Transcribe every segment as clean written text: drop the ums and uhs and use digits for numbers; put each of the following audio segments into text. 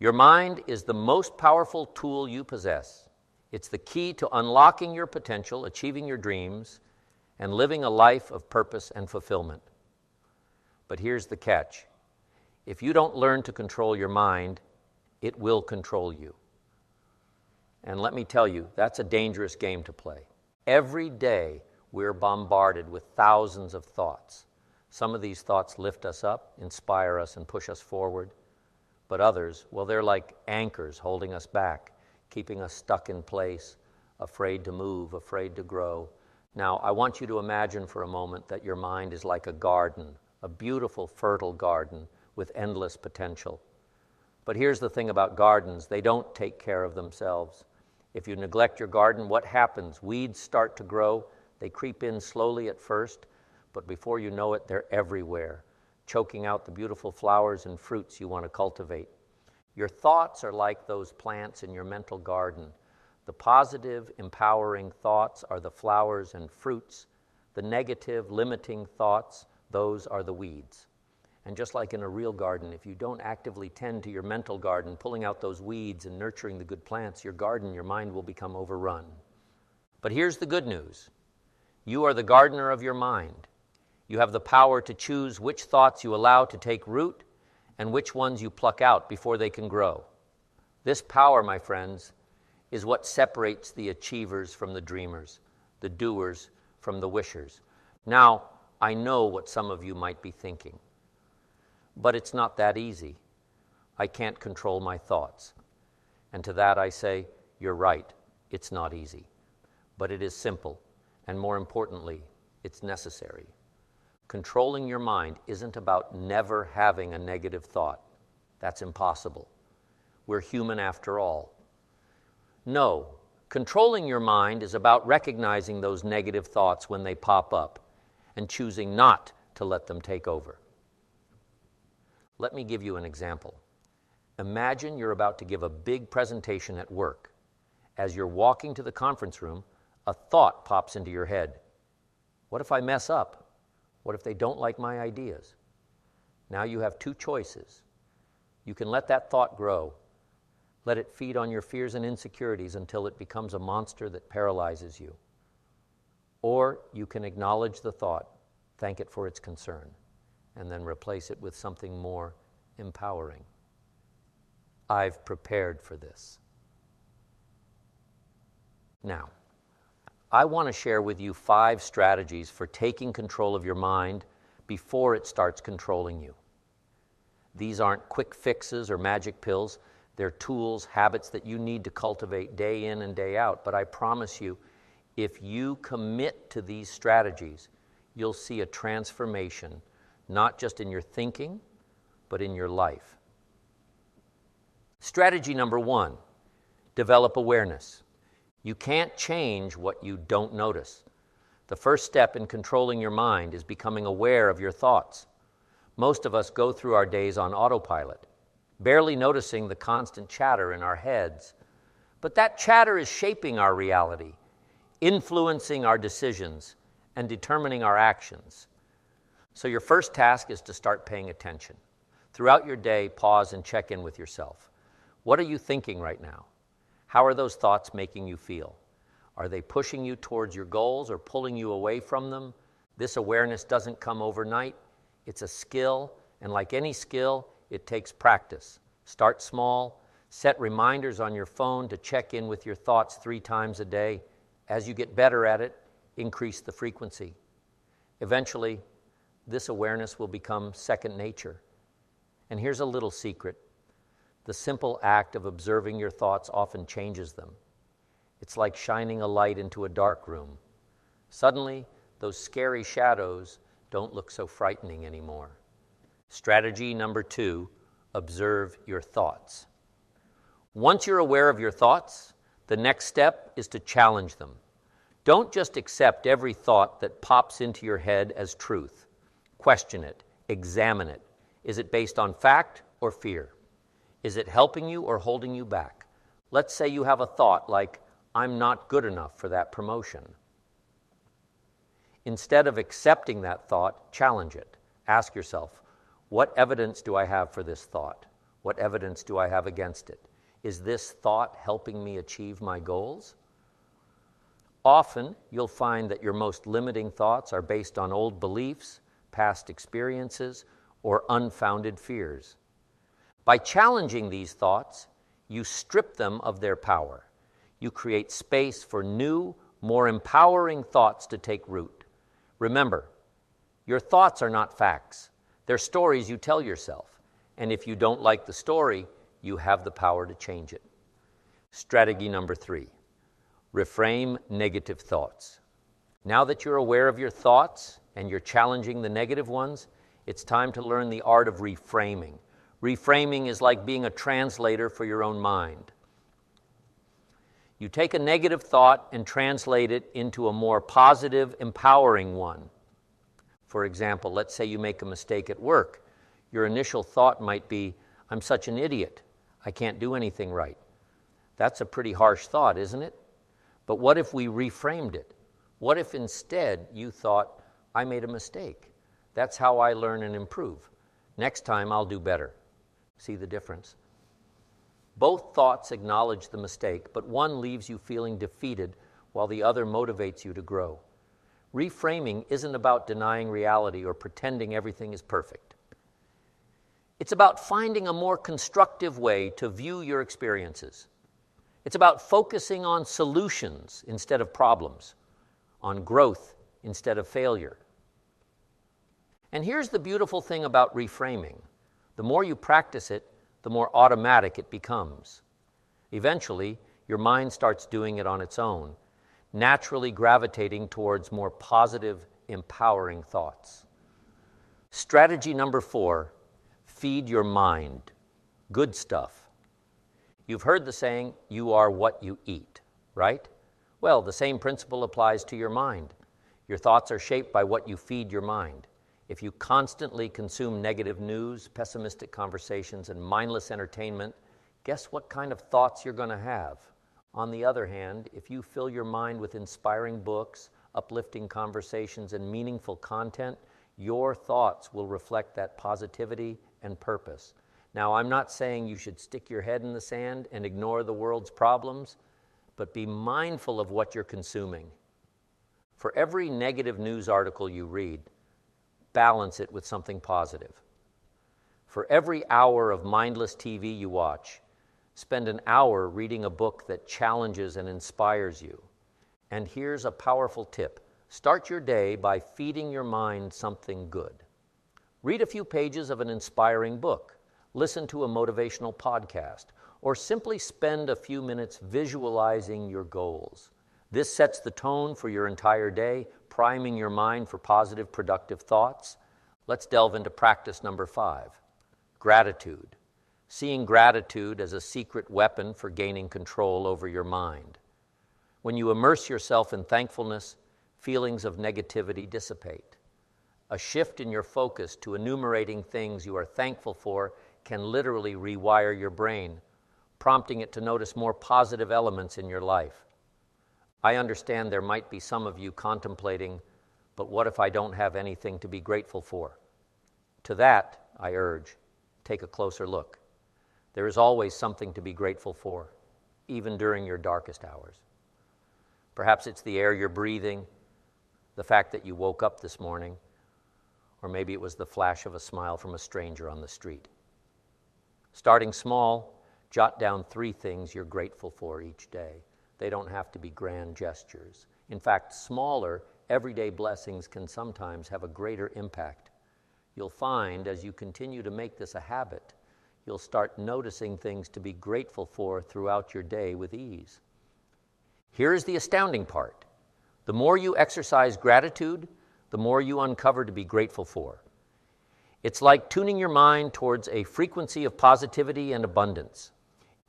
Your mind is the most powerful tool you possess. It's the key to unlocking your potential, achieving your dreams, and living a life of purpose and fulfillment. But here's the catch. If you don't learn to control your mind, it will control you. And let me tell you, that's a dangerous game to play. Every day, we're bombarded with thousands of thoughts. Some of these thoughts lift us up, inspire us, and push us forward. But others, well, they're like anchors holding us back, keeping us stuck in place, afraid to move, afraid to grow. Now, I want you to imagine for a moment that your mind is like a garden, a beautiful, fertile garden with endless potential. But here's the thing about gardens, they don't take care of themselves. If you neglect your garden, what happens? Weeds start to grow. They creep in slowly at first, but before you know it, they're everywhere, choking out the beautiful flowers and fruits you want to cultivate. Your thoughts are like those plants in your mental garden. The positive, empowering thoughts are the flowers and fruits. The negative, limiting thoughts, those are the weeds. And just like in a real garden, if you don't actively tend to your mental garden, pulling out those weeds and nurturing the good plants, your garden, your mind will become overrun. But here's the good news. You are the gardener of your mind. You have the power to choose which thoughts you allow to take root and which ones you pluck out before they can grow. This power, my friends, is what separates the achievers from the dreamers, the doers from the wishers. Now, I know what some of you might be thinking, but it's not that easy. I can't control my thoughts. And to that I say, you're right, it's not easy. But it is simple, and more importantly, it's necessary. Controlling your mind isn't about never having a negative thought. That's impossible. We're human after all. No, controlling your mind is about recognizing those negative thoughts when they pop up and choosing not to let them take over. Let me give you an example. Imagine you're about to give a big presentation at work. As you're walking to the conference room, a thought pops into your head. What if I mess up? What if they don't like my ideas? Now you have two choices. You can let that thought grow. Let it feed on your fears and insecurities until it becomes a monster that paralyzes you. Or you can acknowledge the thought, thank it for its concern, and then replace it with something more empowering. I've prepared for this. Now, I want to share with you 5 strategies for taking control of your mind before it starts controlling you. These aren't quick fixes or magic pills. They're tools, habits that you need to cultivate day in and day out. But I promise you, if you commit to these strategies, you'll see a transformation, not just in your thinking, but in your life. Strategy number 1, develop awareness. You can't change what you don't notice. The first step in controlling your mind is becoming aware of your thoughts. Most of us go through our days on autopilot, barely noticing the constant chatter in our heads. But that chatter is shaping our reality, influencing our decisions, and determining our actions. So your first task is to start paying attention. Throughout your day, pause and check in with yourself. What are you thinking right now? How are those thoughts making you feel? Are they pushing you towards your goals or pulling you away from them? This awareness doesn't come overnight. It's a skill, and like any skill, it takes practice. Start small. Set reminders on your phone to check in with your thoughts 3 times a day. As you get better at it, increase the frequency. Eventually, this awareness will become second nature. And here's a little secret. The simple act of observing your thoughts often changes them. It's like shining a light into a dark room. Suddenly, those scary shadows don't look so frightening anymore. Strategy number 2, observe your thoughts. Once you're aware of your thoughts, the next step is to challenge them. Don't just accept every thought that pops into your head as truth. Question it, examine it. Is it based on fact or fear? Is it helping you or holding you back? Let's say you have a thought like, I'm not good enough for that promotion. Instead of accepting that thought, challenge it. Ask yourself, what evidence do I have for this thought? What evidence do I have against it? Is this thought helping me achieve my goals? Often, you'll find that your most limiting thoughts are based on old beliefs, past experiences, or unfounded fears. By challenging these thoughts, you strip them of their power. You create space for new, more empowering thoughts to take root. Remember, your thoughts are not facts. They're stories you tell yourself. And if you don't like the story, you have the power to change it. Strategy number 3, reframe negative thoughts. Now that you're aware of your thoughts and you're challenging the negative ones, it's time to learn the art of reframing. Reframing is like being a translator for your own mind. You take a negative thought and translate it into a more positive, empowering one. For example, let's say you make a mistake at work. Your initial thought might be, I'm such an idiot. I can't do anything right. That's a pretty harsh thought, isn't it? But what if we reframed it? What if instead you thought, I made a mistake. That's how I learn and improve. Next time I'll do better. See the difference? Both thoughts acknowledge the mistake, but one leaves you feeling defeated while the other motivates you to grow. Reframing isn't about denying reality or pretending everything is perfect. It's about finding a more constructive way to view your experiences. It's about focusing on solutions instead of problems, on growth instead of failure. And here's the beautiful thing about reframing. The more you practice it, the more automatic it becomes. Eventually, your mind starts doing it on its own, naturally gravitating towards more positive, empowering thoughts. Strategy number 4, feed your mind. Good stuff. You've heard the saying, you are what you eat, right? Well, the same principle applies to your mind. Your thoughts are shaped by what you feed your mind. If you constantly consume negative news, pessimistic conversations, and mindless entertainment, guess what kind of thoughts you're going to have? On the other hand, if you fill your mind with inspiring books, uplifting conversations, and meaningful content, your thoughts will reflect that positivity and purpose. Now, I'm not saying you should stick your head in the sand and ignore the world's problems, but be mindful of what you're consuming. For every negative news article you read, balance it with something positive. For every hour of mindless TV you watch, spend an hour reading a book that challenges and inspires you. And here's a powerful tip. Start your day by feeding your mind something good. Read a few pages of an inspiring book, listen to a motivational podcast, or simply spend a few minutes visualizing your goals. This sets the tone for your entire day, priming your mind for positive, productive thoughts. Let's delve into practice number 5, gratitude. Seeing gratitude as a secret weapon for gaining control over your mind. When you immerse yourself in thankfulness, feelings of negativity dissipate. A shift in your focus to enumerating things you are thankful for can literally rewire your brain, prompting it to notice more positive elements in your life. I understand there might be some of you contemplating, but what if I don't have anything to be grateful for? To that, I urge, take a closer look. There is always something to be grateful for, even during your darkest hours. Perhaps it's the air you're breathing, the fact that you woke up this morning, or maybe it was the flash of a smile from a stranger on the street. Starting small, jot down 3 things you're grateful for each day. They don't have to be grand gestures. In fact, smaller, everyday blessings can sometimes have a greater impact. You'll find as you continue to make this a habit, you'll start noticing things to be grateful for throughout your day with ease. Here's the astounding part. The more you exercise gratitude, the more you uncover to be grateful for. It's like tuning your mind towards a frequency of positivity and abundance.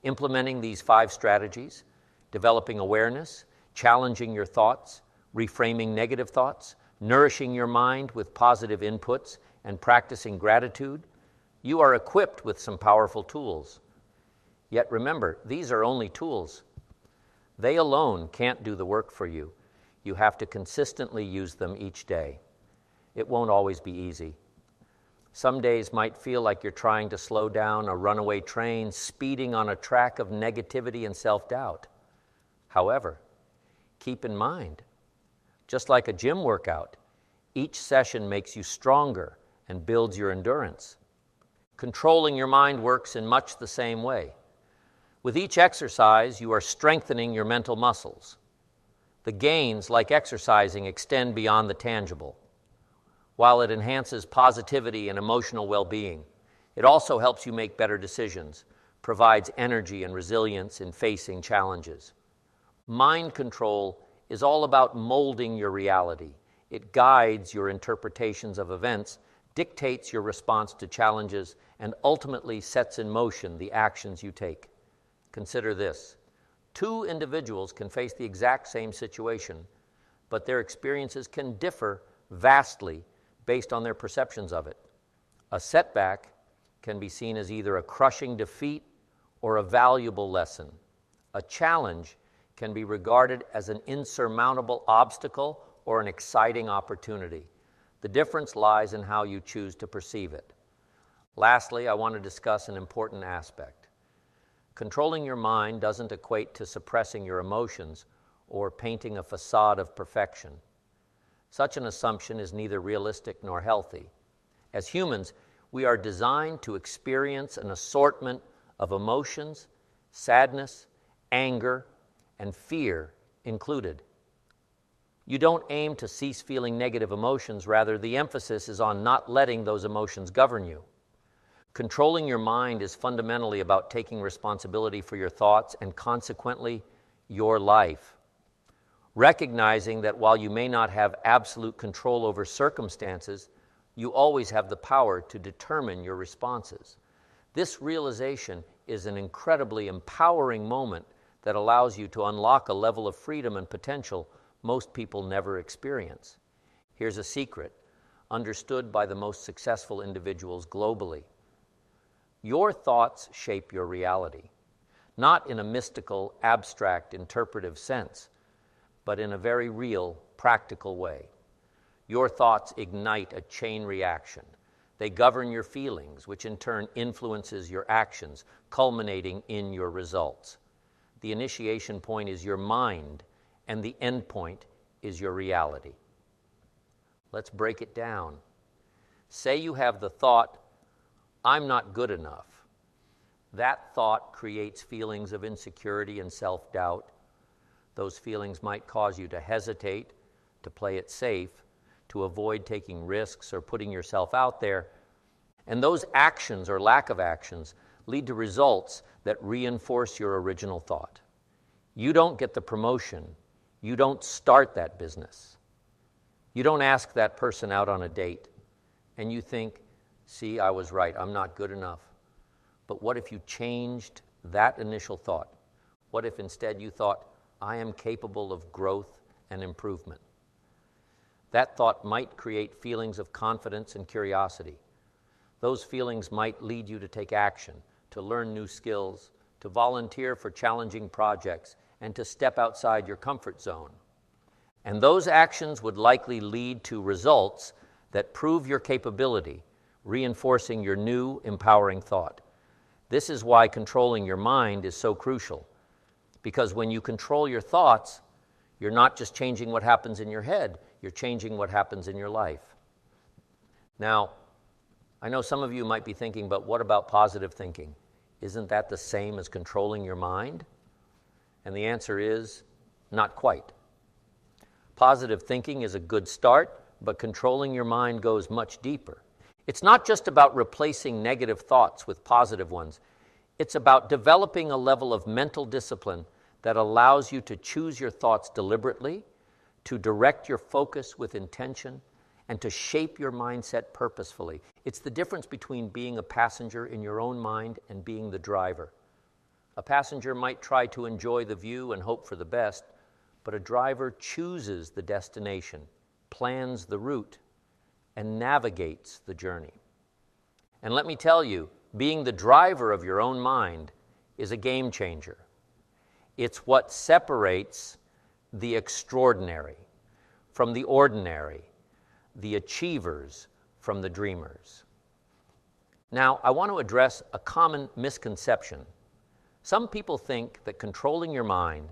Implementing these 5 strategies, developing awareness, challenging your thoughts, reframing negative thoughts, nourishing your mind with positive inputs, and practicing gratitude, you are equipped with some powerful tools. Yet remember, these are only tools. They alone can't do the work for you. You have to consistently use them each day. It won't always be easy. Some days might feel like you're trying to slow down a runaway train, speeding on a track of negativity and self-doubt. However, keep in mind, just like a gym workout, each session makes you stronger and builds your endurance. Controlling your mind works in much the same way. With each exercise, you are strengthening your mental muscles. The gains, like exercising, extend beyond the tangible. While it enhances positivity and emotional well-being, it also helps you make better decisions, provides energy and resilience in facing challenges. Mind control is all about molding your reality. It guides your interpretations of events, dictates your response to challenges, and ultimately sets in motion the actions you take. Consider this. Two individuals can face the exact same situation, but their experiences can differ vastly based on their perceptions of it. A setback can be seen as either a crushing defeat or a valuable lesson. A challenge can be regarded as an insurmountable obstacle or an exciting opportunity. The difference lies in how you choose to perceive it. Lastly, I want to discuss an important aspect. Controlling your mind doesn't equate to suppressing your emotions or painting a facade of perfection. Such an assumption is neither realistic nor healthy. As humans, we are designed to experience an assortment of emotions, sadness, anger, and fear included. You don't aim to cease feeling negative emotions, rather the emphasis is on not letting those emotions govern you. Controlling your mind is fundamentally about taking responsibility for your thoughts and consequently your life. Recognizing that while you may not have absolute control over circumstances, you always have the power to determine your responses. This realization is an incredibly empowering moment that allows you to unlock a level of freedom and potential most people never experience. Here's a secret, understood by the most successful individuals globally. Your thoughts shape your reality, not in a mystical, abstract, interpretive sense, but in a very real, practical way. Your thoughts ignite a chain reaction. They govern your feelings, which in turn influences your actions, culminating in your results. The initiation point is your mind, and the end point is your reality. Let's break it down. Say you have the thought, "I'm not good enough." That thought creates feelings of insecurity and self-doubt. Those feelings might cause you to hesitate, to play it safe, to avoid taking risks or putting yourself out there. And those actions or lack of actions lead to results that reinforce your original thought. You don't get the promotion. You don't start that business. You don't ask that person out on a date. And you think, "See, I was right. I'm not good enough." But what if you changed that initial thought? What if instead you thought, "I am capable of growth and improvement"? That thought might create feelings of confidence and curiosity. Those feelings might lead you to take action, to learn new skills, to volunteer for challenging projects, and to step outside your comfort zone. And those actions would likely lead to results that prove your capability, reinforcing your new, empowering thought. This is why controlling your mind is so crucial. Because when you control your thoughts, you're not just changing what happens in your head, you're changing what happens in your life. Now, I know some of you might be thinking, but what about positive thinking? Isn't that the same as controlling your mind? And the answer is, not quite. Positive thinking is a good start, but controlling your mind goes much deeper. It's not just about replacing negative thoughts with positive ones. It's about developing a level of mental discipline that allows you to choose your thoughts deliberately, to direct your focus with intention, and to shape your mindset purposefully. It's the difference between being a passenger in your own mind and being the driver. A passenger might try to enjoy the view and hope for the best, but a driver chooses the destination, plans the route, and navigates the journey. And let me tell you, being the driver of your own mind is a game changer. It's what separates the extraordinary from the ordinary, the achievers from the dreamers. Now, I want to address a common misconception. Some people think that controlling your mind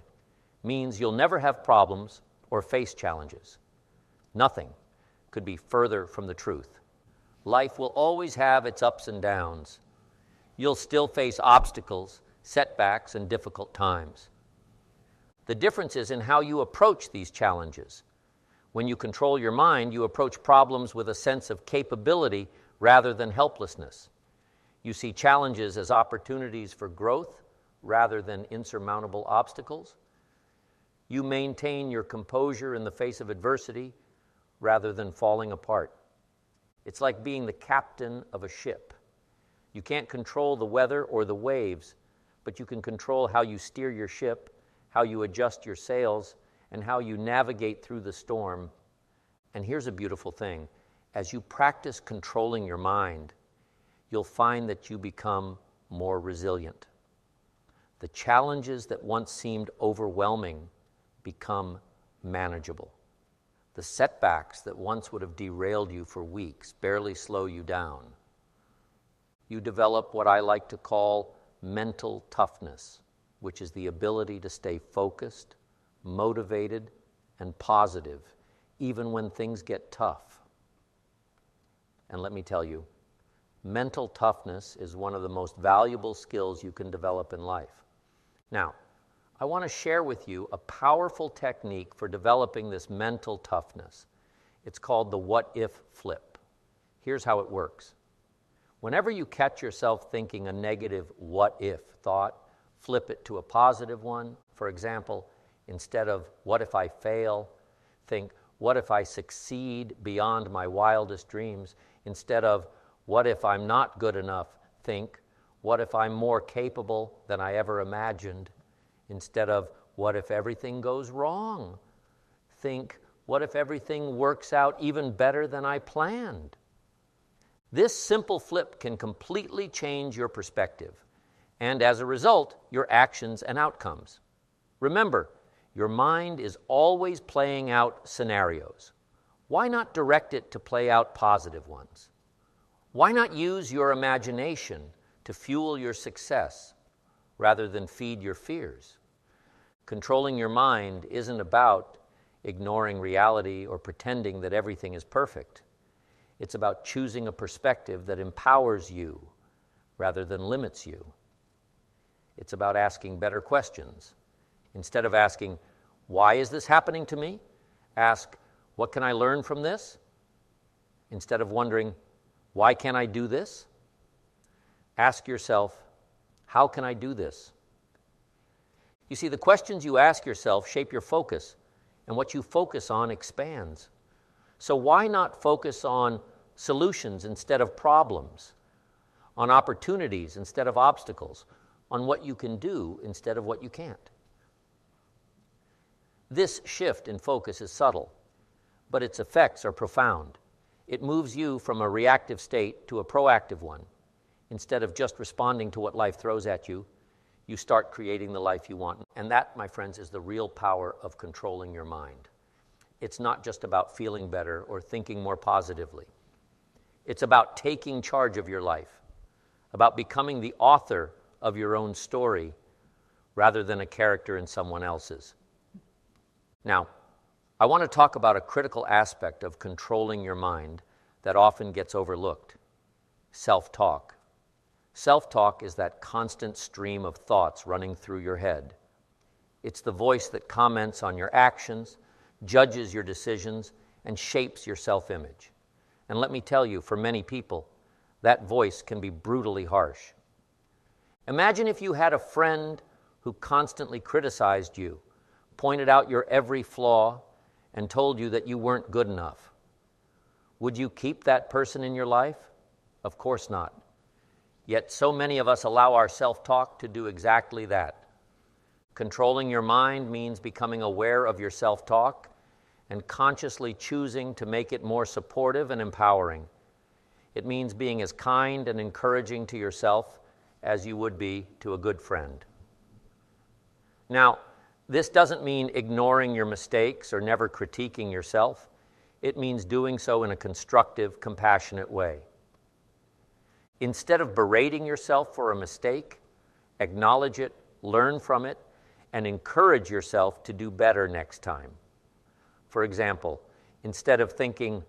means you'll never have problems or face challenges. Nothing could be further from the truth. Life will always have its ups and downs. You'll still face obstacles, setbacks, and difficult times. The difference is in how you approach these challenges. When you control your mind, you approach problems with a sense of capability rather than helplessness. You see challenges as opportunities for growth rather than insurmountable obstacles. You maintain your composure in the face of adversity rather than falling apart. It's like being the captain of a ship. You can't control the weather or the waves, but you can control how you steer your ship, how you adjust your sails, and how you navigate through the storm. And here's a beautiful thing. As you practice controlling your mind, you'll find that you become more resilient. The challenges that once seemed overwhelming become manageable. The setbacks that once would have derailed you for weeks barely slow you down. You develop what I like to call mental toughness, which is the ability to stay focused, motivated, and positive, even when things get tough. And let me tell you, mental toughness is one of the most valuable skills you can develop in life. Now, I want to share with you a powerful technique for developing this mental toughness. It's called the what-if flip. Here's how it works. Whenever you catch yourself thinking a negative what-if thought, flip it to a positive one. For example, instead of what if I fail, think what if I succeed beyond my wildest dreams. Instead of what if I'm not good enough, think what if I'm more capable than I ever imagined. Instead of what if everything goes wrong, think what if everything works out even better than I planned. This simple flip can completely change your perspective, and as a result, your actions and outcomes. Remember, your mind is always playing out scenarios. Why not direct it to play out positive ones? Why not use your imagination to fuel your success rather than feed your fears? Controlling your mind isn't about ignoring reality or pretending that everything is perfect. It's about choosing a perspective that empowers you rather than limits you. It's about asking better questions. Instead of asking, why is this happening to me? Ask, what can I learn from this? Instead of wondering, why can't I do this? Ask yourself, how can I do this? You see, the questions you ask yourself shape your focus, and what you focus on expands. So why not focus on solutions instead of problems, on opportunities instead of obstacles, on what you can do instead of what you can't? This shift in focus is subtle, but its effects are profound. It moves you from a reactive state to a proactive one. Instead of just responding to what life throws at you, you start creating the life you want. And that, my friends, is the real power of controlling your mind. It's not just about feeling better or thinking more positively. It's about taking charge of your life, about becoming the author of your own story rather than a character in someone else's. Now, I want to talk about a critical aspect of controlling your mind that often gets overlooked: self-talk. Self-talk is that constant stream of thoughts running through your head. It's the voice that comments on your actions, judges your decisions, and shapes your self-image. And let me tell you, for many people, that voice can be brutally harsh. Imagine if you had a friend who constantly criticized you, pointed out your every flaw, and told you that you weren't good enough. Would you keep that person in your life? Of course not. Yet so many of us allow our self-talk to do exactly that. Controlling your mind means becoming aware of your self-talk and consciously choosing to make it more supportive and empowering. It means being as kind and encouraging to yourself as you would be to a good friend. Now, this doesn't mean ignoring your mistakes or never critiquing yourself. It means doing so in a constructive, compassionate way. Instead of berating yourself for a mistake, acknowledge it, learn from it, and encourage yourself to do better next time. For example, instead of thinking,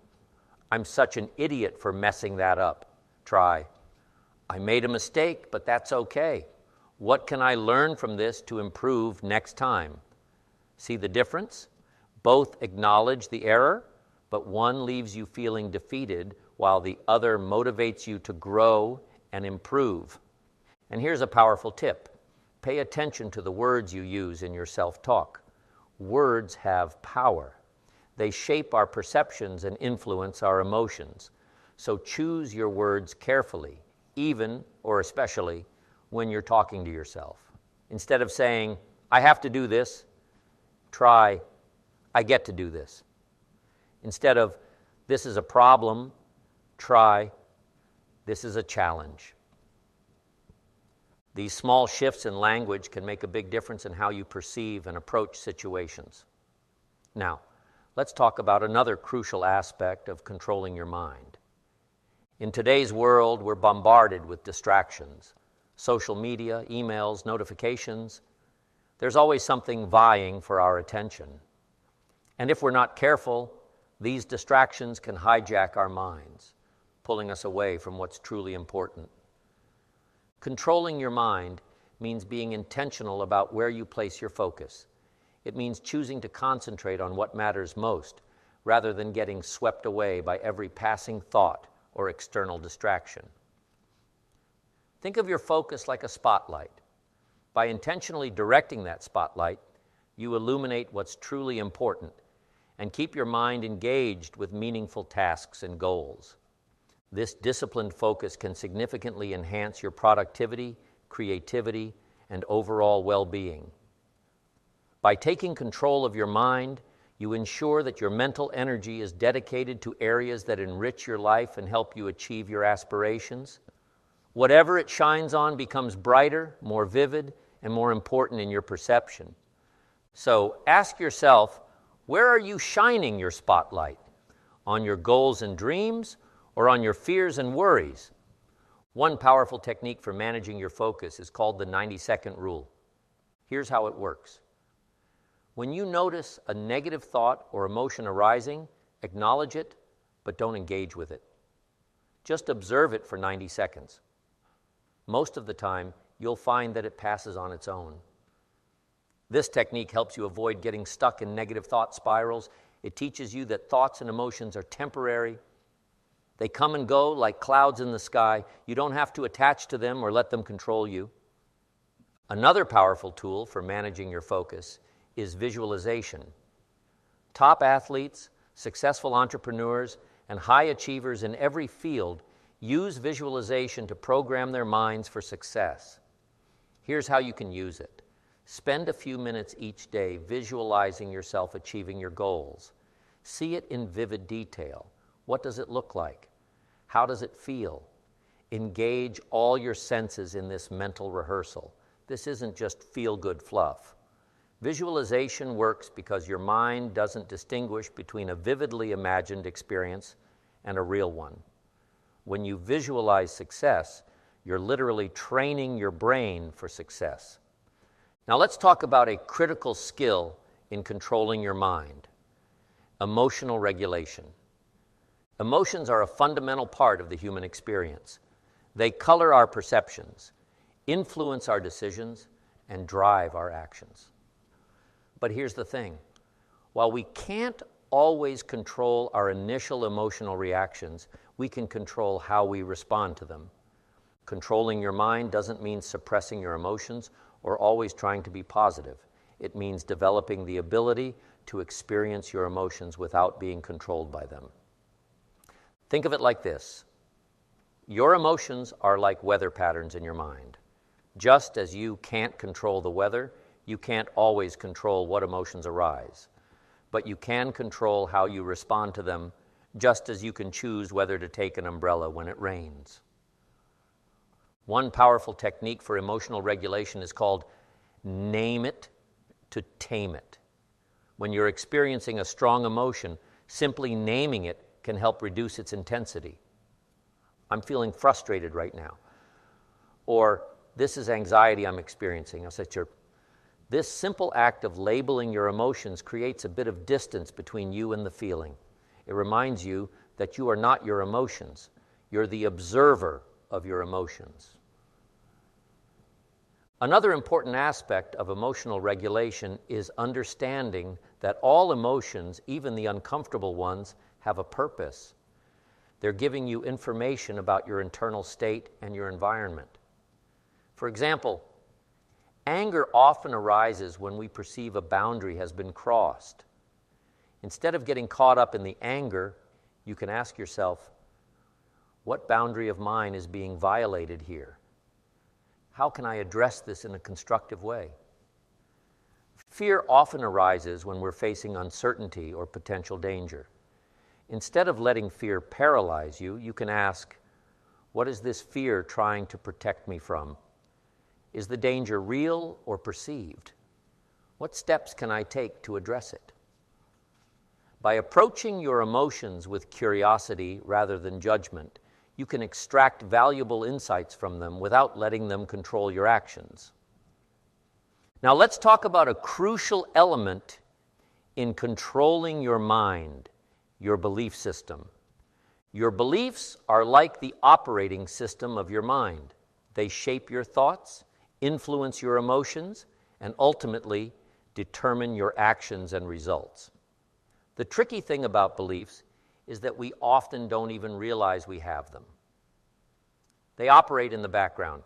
"I'm such an idiot for messing that up," try, "I made a mistake, but that's okay. What can I learn from this to improve next time?" See the difference? Both acknowledge the error, but one leaves you feeling defeated while the other motivates you to grow and improve. And here's a powerful tip. Pay attention to the words you use in your self-talk. Words have power. They shape our perceptions and influence our emotions. So choose your words carefully, even or especially when you're talking to yourself. Instead of saying, "I have to do this," try, "I get to do this." Instead of, "This is a problem," try, "This is a challenge." These small shifts in language can make a big difference in how you perceive and approach situations. Now, let's talk about another crucial aspect of controlling your mind. In today's world, we're bombarded with distractions. Social media, emails, notifications. There's always something vying for our attention. And if we're not careful, these distractions can hijack our minds, pulling us away from what's truly important. Controlling your mind means being intentional about where you place your focus. It means choosing to concentrate on what matters most, rather than getting swept away by every passing thought or external distraction. Think of your focus like a spotlight. By intentionally directing that spotlight, you illuminate what's truly important and keep your mind engaged with meaningful tasks and goals. This disciplined focus can significantly enhance your productivity, creativity, and overall well-being. By taking control of your mind, you ensure that your mental energy is dedicated to areas that enrich your life and help you achieve your aspirations. Whatever it shines on becomes brighter, more vivid, and more important in your perception. So ask yourself, where are you shining your spotlight? On your goals and dreams, or on your fears and worries? One powerful technique for managing your focus is called the 90-second rule. Here's how it works. When you notice a negative thought or emotion arising, acknowledge it, but don't engage with it. Just observe it for 90 seconds. Most of the time, you'll find that it passes on its own. This technique helps you avoid getting stuck in negative thought spirals. It teaches you that thoughts and emotions are temporary. They come and go like clouds in the sky. You don't have to attach to them or let them control you. Another powerful tool for managing your focus is visualization. Top athletes, successful entrepreneurs, and high achievers in every field use visualization to program their minds for success. Here's how you can use it. Spend a few minutes each day visualizing yourself achieving your goals. See it in vivid detail. What does it look like? How does it feel? Engage all your senses in this mental rehearsal. This isn't just feel-good fluff. Visualization works because your mind doesn't distinguish between a vividly imagined experience and a real one. When you visualize success, you're literally training your brain for success. Now let's talk about a critical skill in controlling your mind: emotional regulation. Emotions are a fundamental part of the human experience. They color our perceptions, influence our decisions, and drive our actions. But here's the thing. While we can't always control our initial emotional reactions, we can control how we respond to them. Controlling your mind doesn't mean suppressing your emotions or always trying to be positive. It means developing the ability to experience your emotions without being controlled by them. Think of it like this. Your emotions are like weather patterns in your mind. Just as you can't control the weather, you can't always control what emotions arise. But you can control how you respond to them, just as you can choose whether to take an umbrella when it rains. One powerful technique for emotional regulation is called name it to tame it. When you're experiencing a strong emotion, simply naming it can help reduce its intensity. I'm feeling frustrated right now. Or this is anxiety I'm experiencing. I'll say, this simple act of labeling your emotions creates a bit of distance between you and the feeling. It reminds you that you are not your emotions. You're the observer of your emotions. Another important aspect of emotional regulation is understanding that all emotions, even the uncomfortable ones, have a purpose. They're giving you information about your internal state and your environment. For example, anger often arises when we perceive a boundary has been crossed. Instead of getting caught up in the anger, you can ask yourself, what boundary of mine is being violated here? How can I address this in a constructive way? Fear often arises when we're facing uncertainty or potential danger. Instead of letting fear paralyze you, you can ask, what is this fear trying to protect me from? Is the danger real or perceived? What steps can I take to address it? By approaching your emotions with curiosity rather than judgment, you can extract valuable insights from them without letting them control your actions. Now let's talk about a crucial element in controlling your mind, your belief system. Your beliefs are like the operating system of your mind. They shape your thoughts, influence your emotions, and ultimately determine your actions and results. The tricky thing about beliefs is that we often don't even realize we have them. They operate in the background,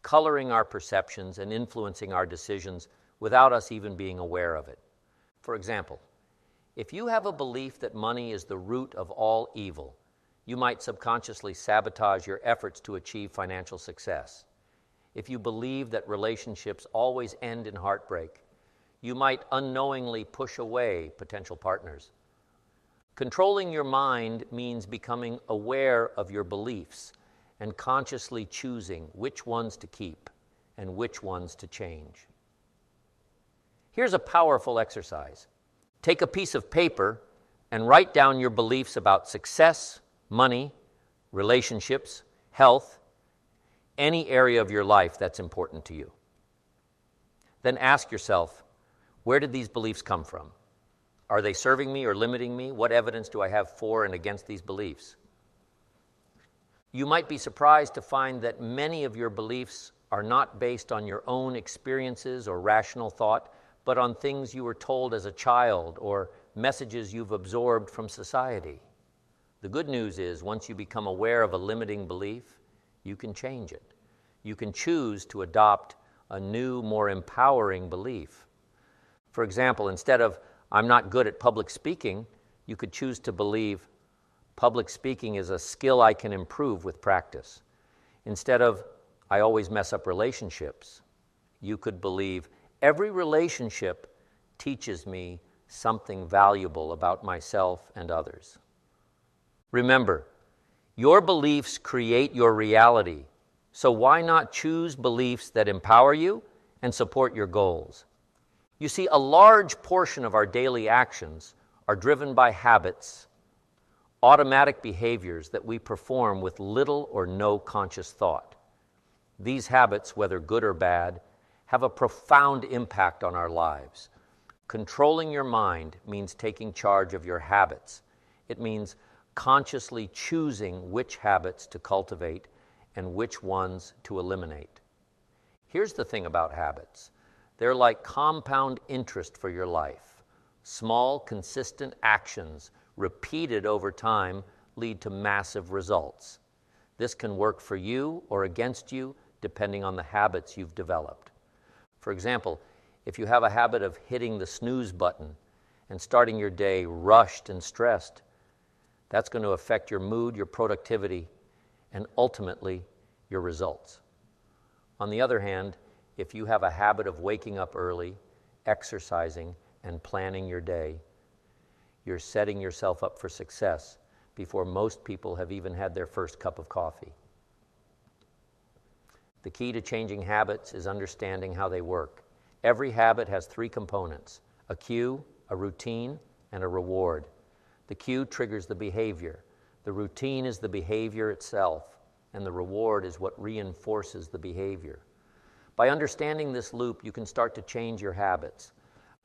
coloring our perceptions and influencing our decisions without us even being aware of it. For example, if you have a belief that money is the root of all evil, you might subconsciously sabotage your efforts to achieve financial success. If you believe that relationships always end in heartbreak, you might unknowingly push away potential partners. Controlling your mind means becoming aware of your beliefs and consciously choosing which ones to keep and which ones to change. Here's a powerful exercise. Take a piece of paper and write down your beliefs about success, money, relationships, health, any area of your life that's important to you. Then ask yourself, where did these beliefs come from? Are they serving me or limiting me? What evidence do I have for and against these beliefs? You might be surprised to find that many of your beliefs are not based on your own experiences or rational thought, but on things you were told as a child or messages you've absorbed from society. The good news is, once you become aware of a limiting belief, you can change it. You can choose to adopt a new, more empowering belief. For example, instead of, I'm not good at public speaking, you could choose to believe, public speaking is a skill I can improve with practice. Instead of, I always mess up relationships, you could believe, every relationship teaches me something valuable about myself and others. Remember, your beliefs create your reality, so why not choose beliefs that empower you and support your goals? You see, a large portion of our daily actions are driven by habits, automatic behaviors that we perform with little or no conscious thought. These habits, whether good or bad, have a profound impact on our lives. Controlling your mind means taking charge of your habits. It means consciously choosing which habits to cultivate and which ones to eliminate. Here's the thing about habits. They're like compound interest for your life. Small, consistent actions repeated over time lead to massive results. This can work for you or against you depending on the habits you've developed. For example, if you have a habit of hitting the snooze button and starting your day rushed and stressed, that's going to affect your mood, your productivity, and ultimately your results. On the other hand, if you have a habit of waking up early, exercising, and planning your day, you're setting yourself up for success before most people have even had their first cup of coffee. The key to changing habits is understanding how they work. Every habit has three components: a cue, a routine, and a reward. The cue triggers the behavior. The routine is the behavior itself. and the reward is what reinforces the behavior. By understanding this loop, you can start to change your habits.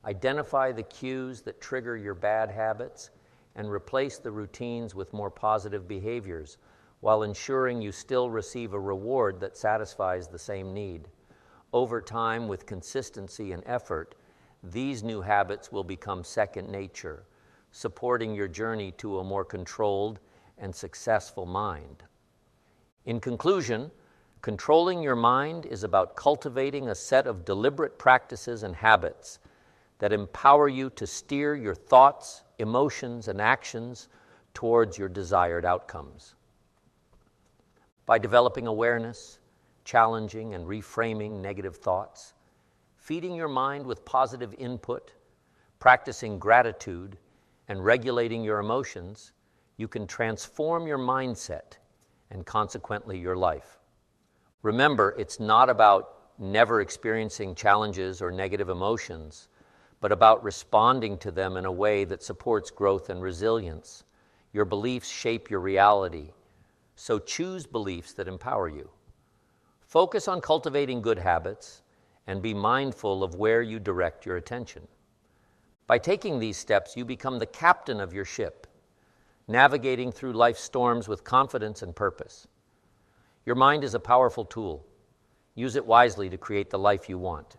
Identify the cues that trigger your bad habits and replace the routines with more positive behaviors while ensuring you still receive a reward that satisfies the same need. Over time, with consistency and effort, these new habits will become second nature, supporting your journey to a more controlled and successful mind. In conclusion, controlling your mind is about cultivating a set of deliberate practices and habits that empower you to steer your thoughts, emotions, and actions towards your desired outcomes. By developing awareness, challenging and reframing negative thoughts, feeding your mind with positive input, practicing gratitude, and regulating your emotions, you can transform your mindset and consequently your life. Remember, it's not about never experiencing challenges or negative emotions, but about responding to them in a way that supports growth and resilience. Your beliefs shape your reality, so choose beliefs that empower you. Focus on cultivating good habits and be mindful of where you direct your attention. By taking these steps, you become the captain of your ship, navigating through life's storms with confidence and purpose. Your mind is a powerful tool. Use it wisely to create the life you want.